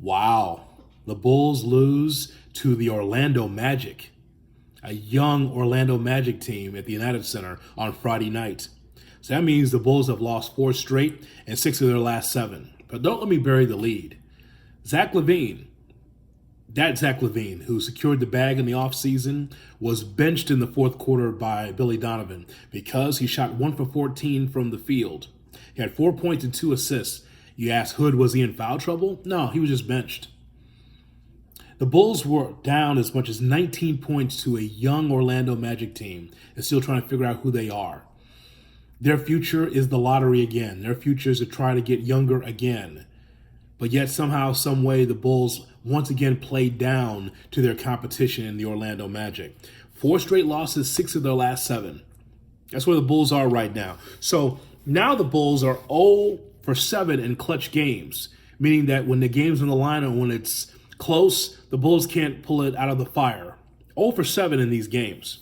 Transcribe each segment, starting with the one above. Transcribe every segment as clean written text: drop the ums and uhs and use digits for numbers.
Wow. The Bulls lose to the Orlando Magic, a young Orlando Magic team at the United Center on Friday night. So that means the Bulls have lost 4 straight and 6 of their last 7. But don't let me bury the lead. Zach LaVine, that Zach LaVine, who secured the bag in the offseason, was benched in the fourth quarter by Billy Donovan because he shot 1 for 14 from the field. He had 4 points and 2 assists. You ask Hood, was he in foul trouble? No, he was just benched. The Bulls were down as much as 19 points to a young Orlando Magic team and still trying to figure out who they are. Their future is the lottery again. Their future is to try to get younger again. But yet somehow, some way, the Bulls once again played down to their competition in the Orlando Magic. 4 straight losses, 6 of their last 7. That's where the Bulls are right now. So now the Bulls are 0 for 7 in clutch games, meaning that when the game's on the line and when it's close, the Bulls can't pull it out of the fire. 0 for 7 in these games.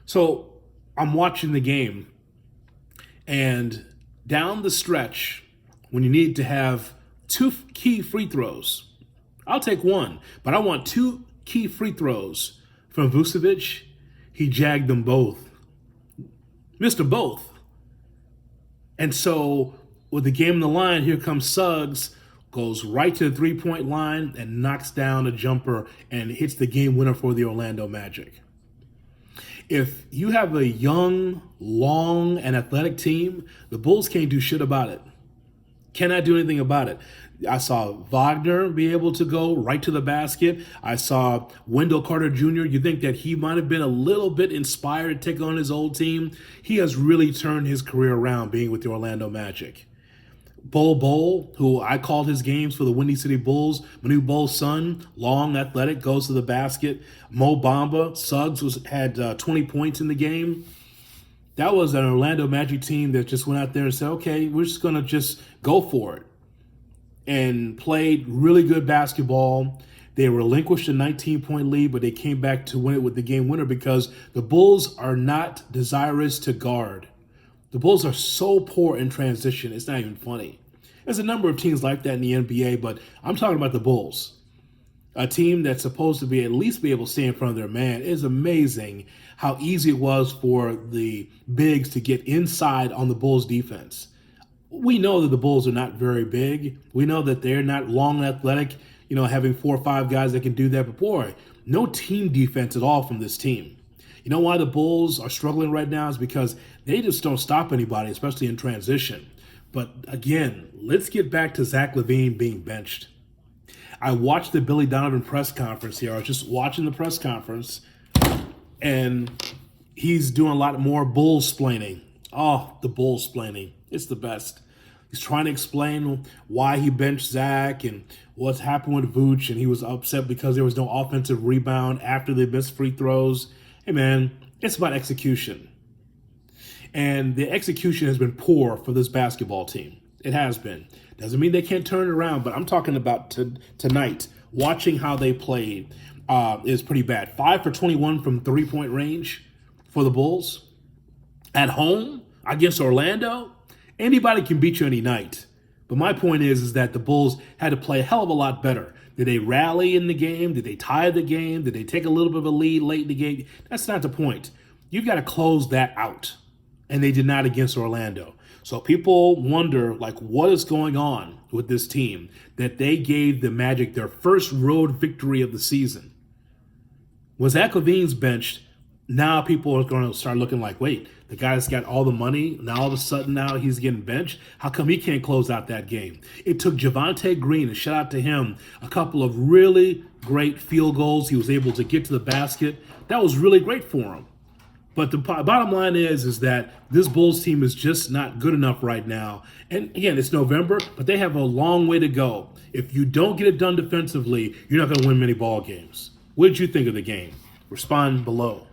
So I'm watching the game, and down the stretch, when you need to have 2 key free throws, I'll take 1, but I want 2 key free throws from Vucevic. He jagged them both. Missed them both. And so with the game on the line, here comes Suggs, goes right to the 3-point line and knocks down a jumper and hits the game winner for the Orlando Magic. If you have a young, long, and athletic team, the Bulls can't do shit about it. Cannot do anything about it. I saw Wagner be able to go right to the basket. I saw Wendell Carter Jr. You think that he might have been a little bit inspired to take on his old team? He has really turned his career around being with the Orlando Magic. Bol, who I called his games for the Windy City Bulls, Manu Bol's son, long, athletic, goes to the basket. Mo Bamba, Suggs had 20 points in the game. That was an Orlando Magic team that just went out there and said, okay, we're just going to just go for it. And played really good basketball. They relinquished a 19-point lead, but they came back to win it with the game winner because the Bulls are not desirous to guard. The Bulls are so poor in transition, it's not even funny. There's a number of teams like that in the NBA, but I'm talking about the Bulls. A team that's supposed to be at least be able to stay in front of their man. It is amazing how easy it was for the bigs to get inside on the Bulls defense. We know that the Bulls are not very big. We know that they're not long and athletic, having 4 or 5 guys that can do that. But boy, no team defense at all from this team. You know why the Bulls are struggling right now is because they just don't stop anybody, especially in transition. But again, let's get back to Zach LaVine being benched. I watched the Billy Donovan press conference here. I was just watching the press conference, and he's doing a lot more bull-splaining. Oh, the bull-splaining. It's the best. He's trying to explain why he benched Zach and what's happened with Vooch, and he was upset because there was no offensive rebound after they missed free throws. Hey, man, it's about execution. And the execution has been poor for this basketball team. It has been. Doesn't mean they can't turn it around, but I'm talking about tonight. Watching how they played is pretty bad. 5 for 21 from 3-point range for the Bulls. At home against Orlando, anybody can beat you any night. But my point is that the Bulls had to play a hell of a lot better. Did they rally in the game? Did they tie the game? Did they take a little bit of a lead late in the game? That's not the point. You've got to close that out. And they did not against Orlando. So people wonder, what is going on with this team that they gave the Magic their first road victory of the season? Was Zach LaVine's benched? Now people are going to start looking like, wait, the guy's got all the money. Now all of a sudden now he's getting benched. How come he can't close out that game? It took Javonte Green, and shout out to him, a couple of really great field goals. He was able to get to the basket. That was really great for him. But the bottom line is that this Bulls team is just not good enough right now. And again, it's November, but they have a long way to go. If you don't get it done defensively, you're not going to win many ball games. What did you think of the game? Respond below.